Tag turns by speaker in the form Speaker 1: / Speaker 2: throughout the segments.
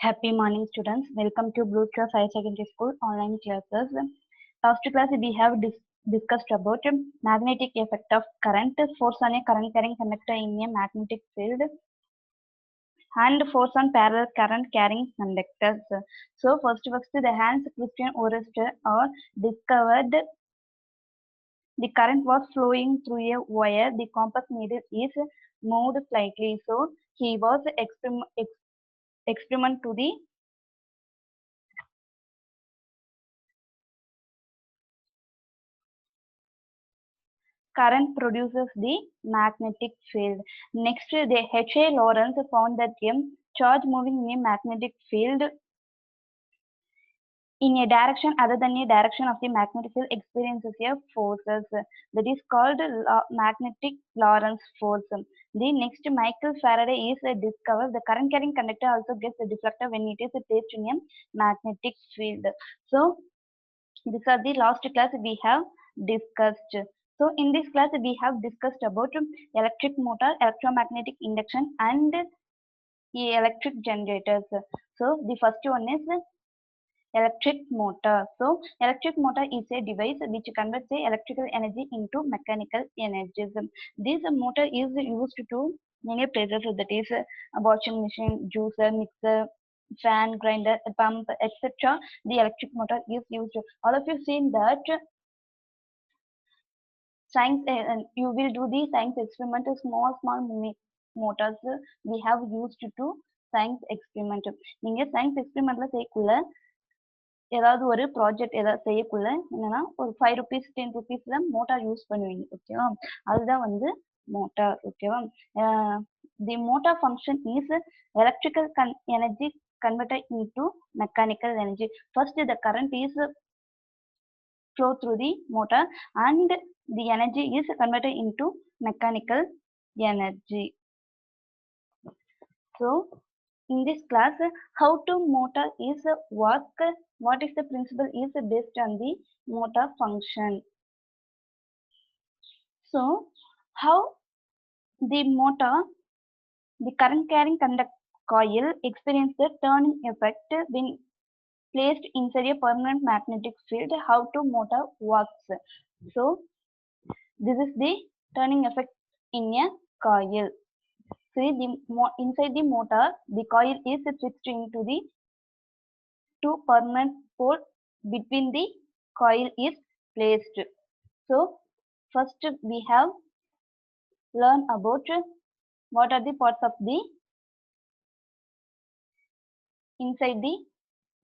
Speaker 1: Happy morning, students. Welcome to Blue Cross Higher Secondary School online classes. Last class we have discussed about magnetic effect of current, force on a current carrying conductor in a magnetic field, and force on parallel current carrying conductors. So first, the Hans Christian Oersted discovered the current was flowing through a wire. The compass needle is moved slightly. So he was experiment to the current produces the magnetic field. Next, the H.A. Lorentz found that a charge moving in a magnetic field in a direction other than a direction of the magnetic field experiences a forces that is called magnetic Lorentz force. The next, Michael Faraday is discovered the current carrying conductor also gets deflected when it is placed in a magnetic field. So these are the last class we have discussed. So in this class we have discussed about electric motor, electromagnetic induction and electric generators. So the first one is electric motor. So electric motor is a device which converts the electrical energy into mechanical energies. This motor is used to many places, that is washing machine, juicer, mixer, fan, grinder, pump, etc. The electric motor is used. All of you seen that science, you will do the science experiment. Small motors we have used to science experiment. நீங்க science experimentல செய்யக்குள்ள ஏதாவது ஒரு project ஏதாவது செய்யக்குள்ள என்னன்னா ஒரு 5 rupees 10 rupeesல motor use பண்ணுவீங்க. ஓகேவா? அதுதான் வந்து motor. ஓகேவா? The motor function is electrical energy converted into mechanical energy. First, the current is flow through the motor and the energy is converted into mechanical energy. So in this class, how to motor is work, what is the principle is based on the motor function. So how the motor, the current carrying conductor coil experience the turning effect when placed inside a permanent magnetic field. How to motor works. So this is the turning effect in a coil. See, inside the motor, the coil is fixed into the two permanent pole between the coil is placed. So first we have learn about what are the parts of the inside the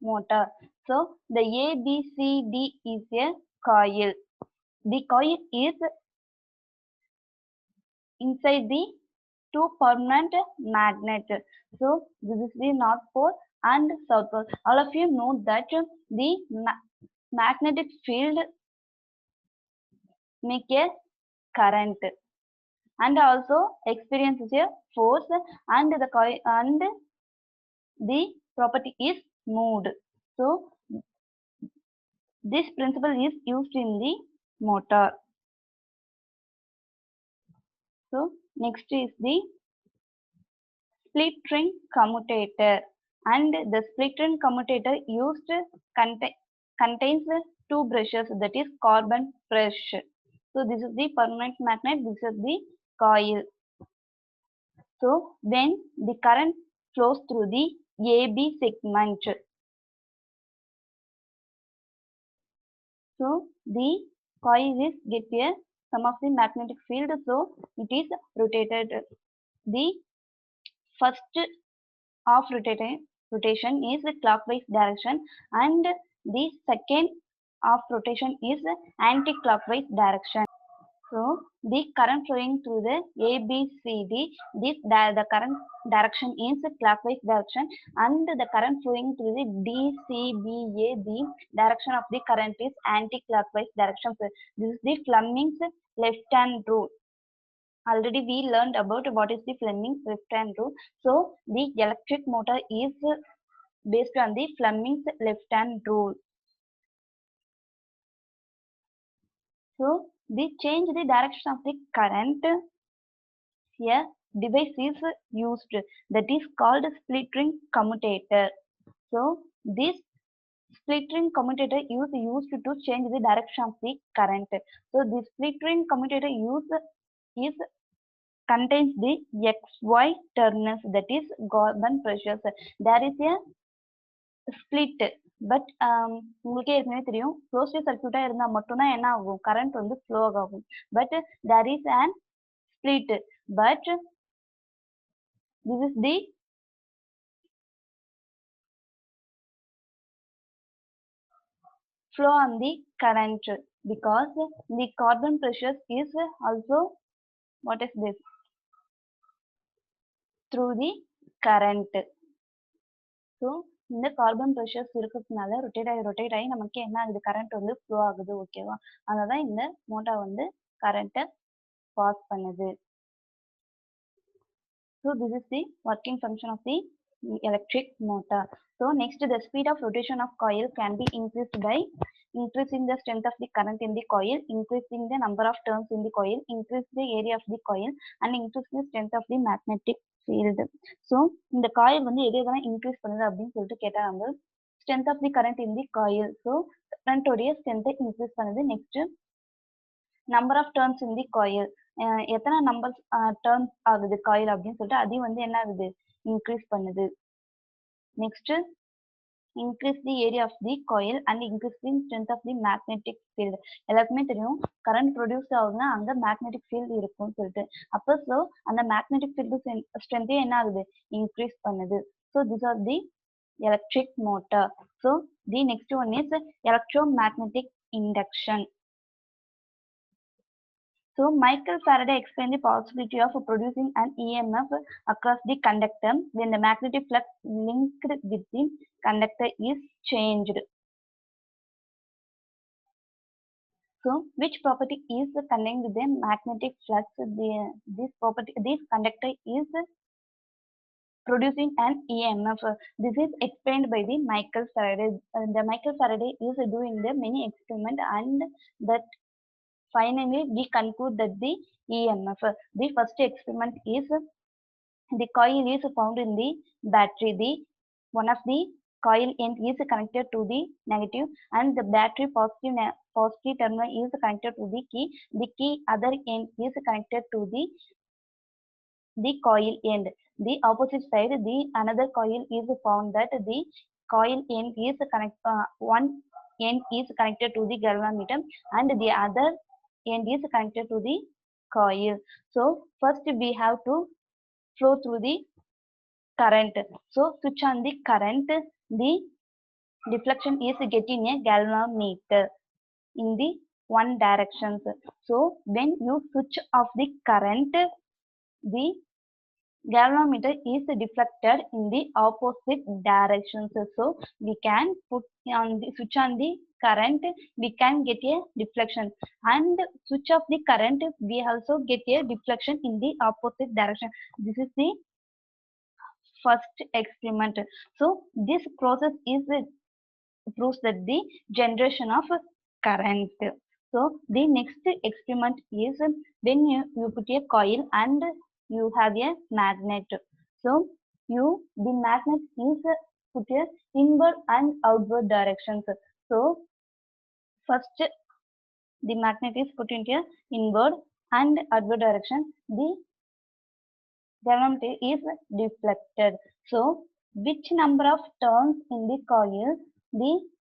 Speaker 1: motor. So the A, B, C, D is a coil. The coil is inside the two permanent magnet. So this is the north pole and south pole. All of you know that the magnetic field make a current and also experiences a force, and the coil and the property is moved. So this principle is used in the motor. So next is the split ring commutator, and the split ring commutator used contains two brushes, that is carbon brush. So this is the permanent magnet, this is the coil. So when the current flows through the AB segment, so the coil is get a some of the magnetic field, so it is rotated. The first of rotation is clockwise direction and the second of rotation is anti-clockwise direction. So the current flowing through the ABCD, the current direction is clockwise direction, and the current flowing through the DCBA, the direction of the current is anti-clockwise direction. So this is the Fleming's left-hand rule. Already we learned about what is the Fleming's left-hand rule. So the electric motor is based on the Fleming's left-hand rule. So they change the direction of the current. Here device is used, that is called split ring commutator. So this split ring commutator is used to change the direction of the current. So this split ring commutator is contains the XY terminals, that is carbon pressures. There is a split, but உங்களுக்கே ஏற்கனவே தெரியும் closed circuit இருந்தா மட்டும்தான் என்ன ஆகும், current வந்து flow ஆகும். But there is an split, but this is the flow on the current, because the carbon pressures is also, what is this, through the current. So இந்த கார்பன் ப்ரெஷர்ஸ் இருக்கிறதுனால rotate ஆகி நமக்கு என்ன ஆகுது, current வந்து flow ஆகுது. ஓகேவா, அதனால இந்த மோட்டார் வந்து கரண்ட்டை பாஸ் பண்ணுது. So this is the working function of the electric motor. So next, the speed of rotation of coil can be increased by increasing the strength of the current in the coil, increasing the number of turns in the coil, increase the area of the coil, and increase the strength of the magnetic field. So இந்த coil வந்து எது எதெல்லாம் increase பண்ணுது அப்படின்னு சொல்லிட்டு கேட்டா நம்ம strength of the current in the coil. So current உடைய strength இன்க்ரீஸ் பண்ணுது. Next number of turns in the coil, எத்தனை நம்பர் டர்ன்ஸ் ஆகுது காயில் அப்படின்னு சொல்லிட்டு அதையும் வந்து என்ன ஆகுது, இன்க்ரீஸ் பண்ணுது. Next increase the area of the coil and increasing strength of the magnetic field. எல்லாருக்குமே தெரியும் கரண்ட் ப்ரொடியூஸ் ஆகுதுன்னா அங்க மேக்னெட்டிக் ஃபீல்டு இருக்கும்னு சொல்லிட்டு. அப்போ ஸோ அந்த மேக்னெட்டிக் ஃபீல்டு ஸ்ட்ரென்த்தே என்ன ஆகுது, இன்க்ரீஸ் பண்ணுது. So this are the electric motor. So the next one is electromagnetic induction. So Michael Faraday explained the possibility of producing an EMF across the conductor when the magnetic flux linked with the conductor is changed. So which property is contained with the magnetic flux? This conductor is producing an EMF. This is explained by the Michael Faraday. The Michael Faraday is doing the many experiment, and that finally we conclude that the EMF. The first experiment is the coil is found in the battery. The one of the coil end is connected to the negative, and the battery positive terminal is connected to the key. The key other end is connected to the coil end. The opposite side, the another coil is found that the coil end is one end is connected to the galvanometer and the other end is connected to the coil. So first we have to flow through the current. So switch on the current, the deflection is getting a galvanometer in the one directions. So when you switch off the current, the galvanometer is deflected in the opposite directions. So we can put on the switch on the current, we can get a deflection, and switch off the current, we also get a deflection in the opposite direction. This is the first experiment. So this process is proves that the generation of current. So the next experiment is when you put a coil and you have a magnet. So the magnet is put a inward and outward directions. So first the magnet is put into a inward and outward direction. The galvanometer is deflected. So which number of turns in the coil, the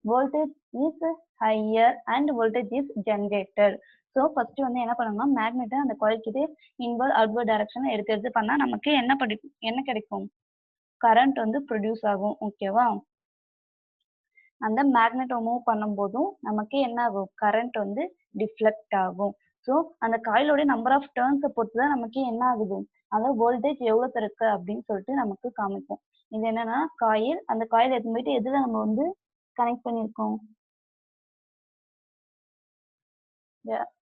Speaker 1: voltage is higher and voltage is generated. So first வந்து என்ன பண்ணணும்னா மேக்னெட்டை அந்த காயில்கிட்ட inward outward direction எடுத்து பண்ணா நமக்கு என்ன கிடைக்கும், current வந்து ப்ரொடியூஸ் ஆகும். ஓகேவா, அந்த மேக்னெட்டை மூவ் பண்ணும்போதும் நமக்கு என்ன ஆகும், கரண்ட் வந்து டிஃப்ளெக்ட் ஆகும். ஸோ அந்த காயிலோட நம்பர் ஆஃப் டர்ன்ஸை பொறுத்து தான் நமக்கு என்ன ஆகுது, அந்த வோல்டேஜ் எவ்வளோ இருக்கு அப்படின்னு சொல்லிட்டு நமக்கு காமிக்கும். இது என்னன்னா காயில், அந்த காயில் எடுத்து போயிட்டு எதுல நம்ம வந்து கனெக்ட் பண்ணியிருக்கோம்,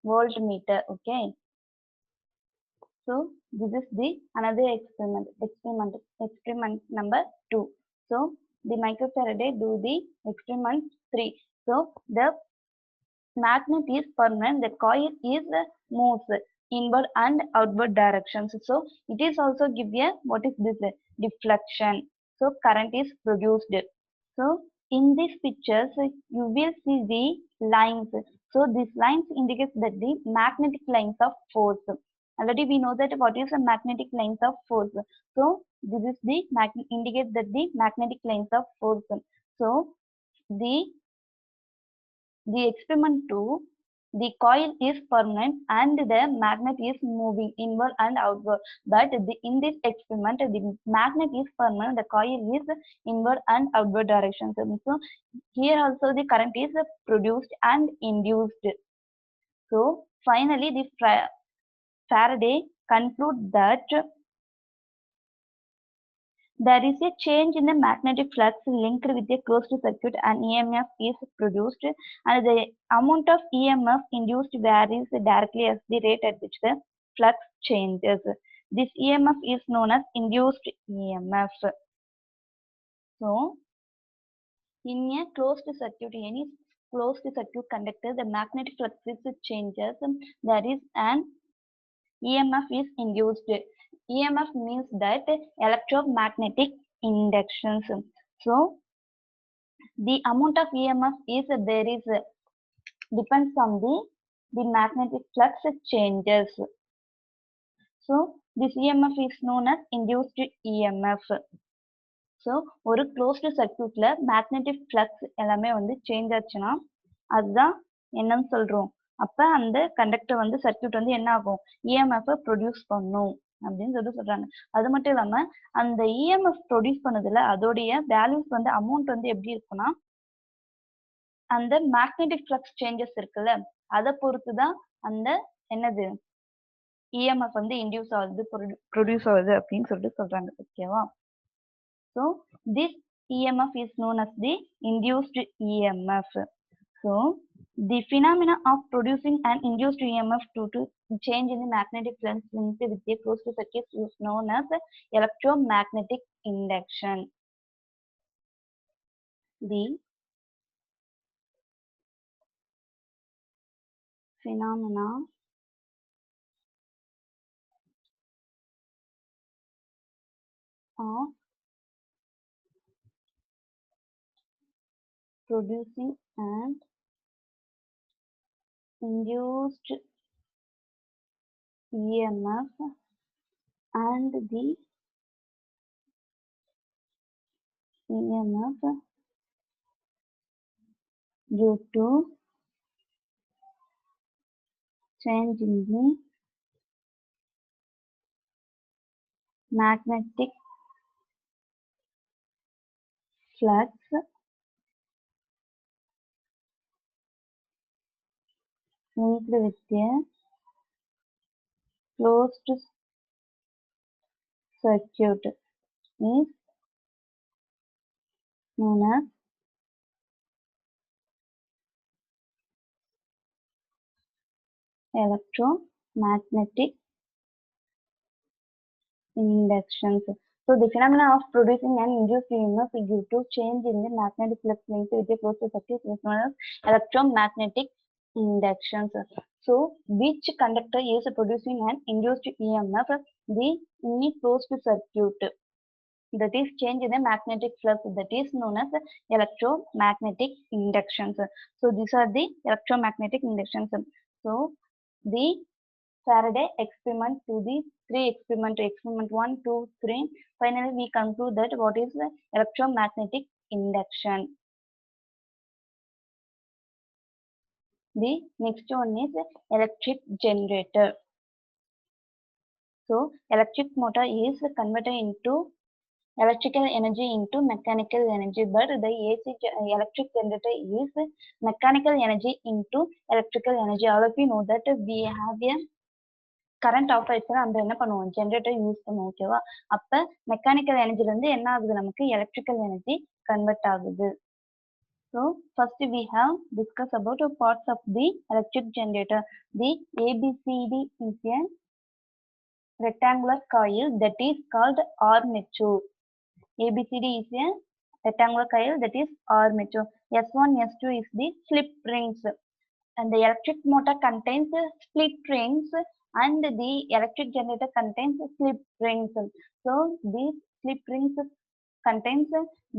Speaker 1: volt metre. Okay, so this is the another experiment number 2. So the Michael Faraday do the experiment 3. So the magnet is permanent, the coil is moves inward and outward directions. So it is also give a, what is this, deflection. So current is produced. So in these pictures, you will see the lines. So these lines indicates that the magnetic lines of force. Already we know that what is the magnetic lines of force. So this is the indicates that the magnetic lines of force. So the experiment 2, the coil is permanent and the magnet is moving inward and outward. But in this experiment, the magnet is permanent, the coil is inward and outward direction. So here also the current is produced and induced. So finally, the Faraday conclude that there is a change in the magnetic flux linked with a closed circuit and EMF is produced, and the amount of EMF induced varies directly as the rate at which the flux changes. This EMF is known as induced EMF. So in a closed circuit, any closed circuit conductor, the magnetic flux changes. There is an EMF is induced. EMF means that electromagnetic inductions. So the amount of EMF is varies depends on the magnetic flux changes. So this EMF is known as induced EMF. So ஒரு closed சர்க்யூட்ல magnetic flux எல்லாமே வந்து change ஆச்சுன்னா அதுதான் என்னன்னு சொல்றோம். அப்ப அந்த conductor வந்து சர்க்யூட் வந்து என்ன ஆகும், இஎம்எஃப் ப்ரொடியூஸ் பண்ணும் அப்படின்னு சொல்றாங்க. அது மட்டும் இல்லாம அந்த இஎம்எஃப் ப்ரொடியூஸ் பண்ணதுல அதோடைய வேல்யூஸ் வந்து அமௌண்ட் வந்து எப்படி இருக்குன்னா அந்த மேக்னெட்டிக் ஃப்ளக்ஸ் சேஞ்சஸ் இருக்குல்ல அதை பொறுத்துதான் அந்த என்னது இஎம்எஃப் வந்து இன்டியூஸ் ஆகுது ப்ரொடியூஸ் ஆகுது அப்படின்னு சொல்றாங்க. ஓகேவா? So this EMF is known as the induced EMF. So the phenomena of producing an induced EMF due to change in the magnetic flux linked with a closed circuit is known as electromagnetic induction. The phenomena of producing an induced EMF and the EMF due to change in the magnetic flux linked with a closed circuit is known as electromagnetic inductions. So the phenomena of producing an induced EMF due to change in the magnetic flux linked with a closed circuit is known as electromagnetic inductions. So which conductor is producing an induced EMF? The in a closed circuit. That is change in the magnetic flux, that is known as electromagnetic inductions. So these are the electromagnetic inductions. So the Faraday experiment to the three experiment 1, 2, 3. Finally we conclude that what is the electromagnetic induction. The next one is electric generator. So electric motor is converted into electrical energy into mechanical energy, but the AC electric generator is mechanical energy into electrical energy. All of you know that we have a current off ஆயிடுச்சுன்னா நம்ம என்ன பண்ணுவோம், generator use பண்ணுவோம். ஓகேவா? அப்ப mechanical எனர்ஜில இருந்து என்ன ஆகுது, நமக்கு எலக்ட்ரிக்கல் எனர்ஜி கன்வெர்ட் ஆகுது. So first we have discussed about parts of the electric generator. The ABCD is a rectangular coil that is called armature. ABCD is a rectangular coil that is armature. S1, S2 is the slip rings, and the electric motor contains split rings, and the electric generator contains slip rings. So these slip rings contains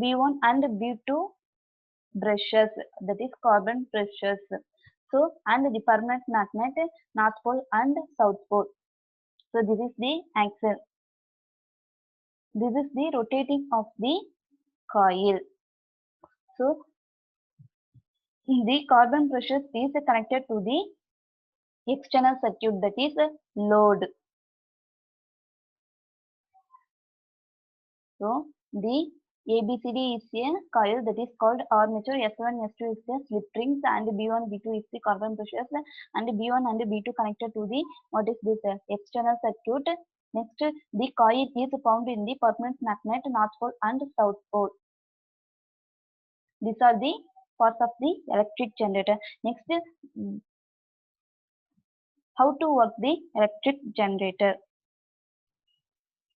Speaker 1: B1 and B2 brushes, that is carbon brushes. So, and the permanent magnet, North Pole and South Pole. So, this is the axle. This is the rotating of the coil. So, the carbon brushes is connected to the external circuit, that is load. So, the ABCD is a coil, that is called armature. S1, S2 is the slip rings, and B1, B2 is the carbon brushes, and B1 and B2 connected to the, what is this, external circuit. Next, the coil is found in the permanent magnet, North Pole and South Pole. These are the parts of the electric generator. Next, how to work the electric generator.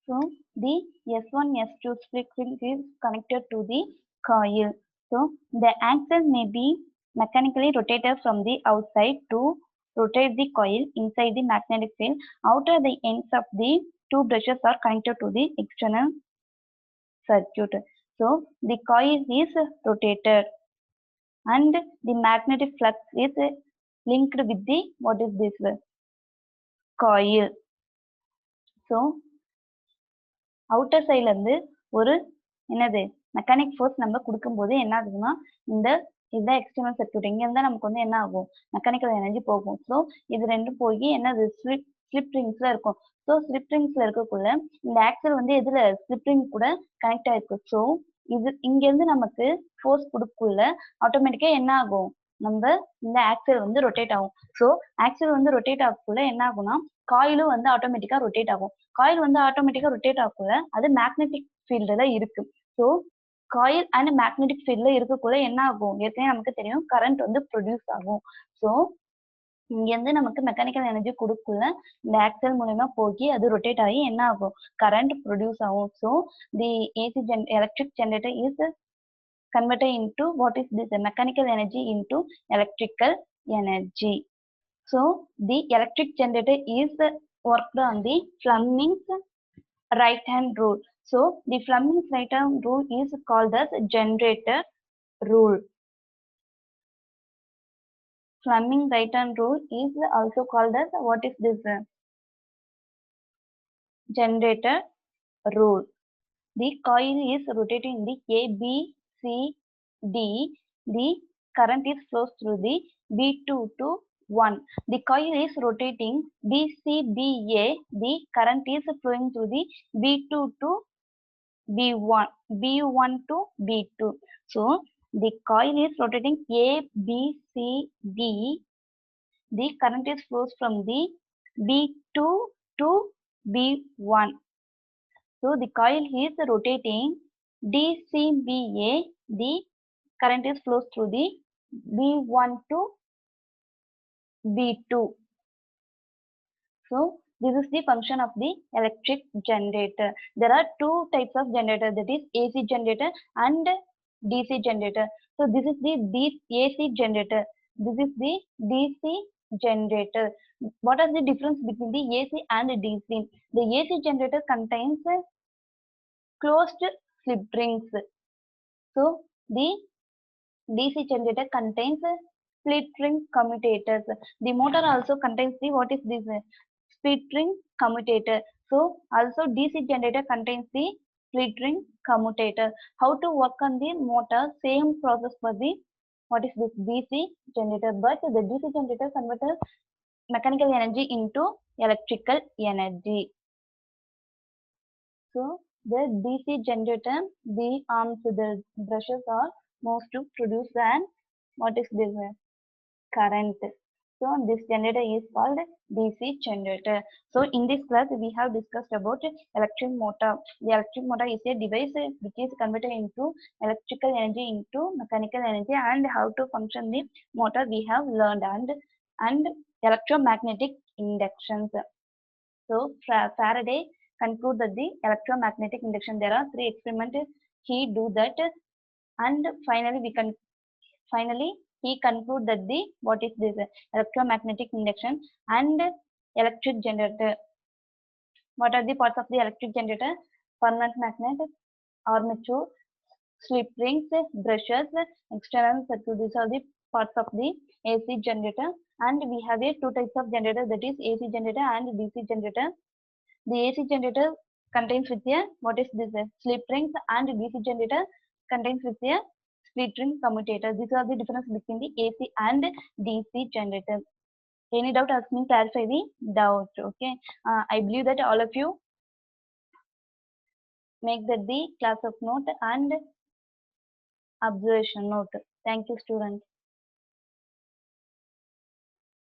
Speaker 1: So, the S1, S2 split ring is connected to the coil. So, the axle may be mechanically rotated from the outside to rotate the coil inside the magnetic field. Outer the ends of the two brushes are connected to the external circuit. So, the coil is rotated and the magnetic flux is linked with the, what is this, coil. So, outer சைட்ல இருந்து ஒரு என்னது mechanic force நம்ம கொடுக்கும்போது என்ன ஆகுதுன்னா இந்த இதுதான் எக்ஸ்டர்னல் சர்க்யூட். இங்க இருந்தா நமக்கு வந்து என்ன ஆகும், மெக்கானிக்கல் எனர்ஜி போகும். ஸோ இது ரெண்டும் போய் என்னது ஸ்லிப் ரிங்ஸ்ல இருக்கும். ஸோ ஸ்லிப் ரிங்ஸ்ல இருக்கக்குள்ள இந்த ஆக்சல் வந்து எதுல ஸ்லிப் ரிங் கூட கனெக்ட் ஆயிருக்கு. ஸோ இது இங்க இருந்து நமக்கு ஃபோர்ஸ் கொடுக்குள்ள ஆட்டோமேட்டிக்கா என்ன ஆகும், நம்ம இந்த ஆக்சல் வந்து ரொட்டேட் ஆகும். ஸோ ஆக்சல் வந்து ரொட்டேட் ஆகக்குள்ள என்ன ஆகும்னா காயிலும் வந்து ஆட்டோமேட்டிக்கா ரொட்டேட் ஆகும். காயில் வந்து ஆட்டோமேட்டிக்கா ரொட்டேட் ஆகக்குள்ள அது மேக்னெட்டிக் ஃபீல்டுல இருக்கு. ஸோ காயில் அண்ட் மேக்னெட்டிக் ஃபீல்ட்ல இருக்கக்குள்ள என்ன ஆகும், ஏற்கனவே நமக்கு தெரியும் கரண்ட் வந்து ப்ரொடியூஸ் ஆகும். ஸோ இங்க இருந்து நமக்கு மெக்கானிக்கல் எனர்ஜி கொடுக்குள்ள இந்த ஆக்சல் மூலமா போய் அது ரொட்டேட் ஆகி என்ன ஆகும், கரண்ட் ப்ரொடியூஸ் ஆகும். So the AC electric generator is converted into, what is this, mechanical energy into electrical energy. So the electric generator is worked on the Fleming's right hand rule. So the Fleming's right hand rule is called as generator rule. Fleming right hand rule is also called as, what is this, generator rule. The coil is rotating in the A, B, C, D. The current is flows through the B2 to 1. The coil is rotating BCBA. The current is flowing through the B2 to B1, B1 to B2. So the coil is rotating A, B, C, D. The current is flows from the B2 to B1. So the coil is rotating DCBA. The current is flows through the B1 to B2. So this is the function of the electric generator. There are two types of generator, that is AC generator and DC generator. So this is the AC generator. This is the DC generator. What are the difference between the AC and DC? The AC generator contains closed slip rings. So the DC generator contains split ring commutators. The motor also contains the, what is this, split ring commutator. So also DC generator contains the split ring commutator. How to work on the motor? Same process for the, what is this, DC generator, but the DC generator converts mechanical energy into electrical energy. So the DC generator, the arms, the brushes are moved to produce an, what is this, current. So this generator is called DC generator. So in this class we have discussed about electric motor. The electric motor is a device which is converted into electrical energy into mechanical energy, and how to function the motor we have learned, and electromagnetic inductions. So Faraday concluded the electromagnetic induction. There are 3 experiments he do that, and finally he conclude that the, what is this, electromagnetic induction and electric generator. What are the parts of the electric generator? Permanent magnet, armature, slip rings, brushes, external circuit. These are the parts of the AC generator. And we have a two types of generator, that is AC generator and DC generator. The AC generator contains with a what is this slip rings, and DC generator contains with a split ring commutator. These are the difference between the AC and DC generator. Any doubt, ask me, clarify the doubt. Okay. I believe that all of you make that the class of note and observation note. Thank you, students.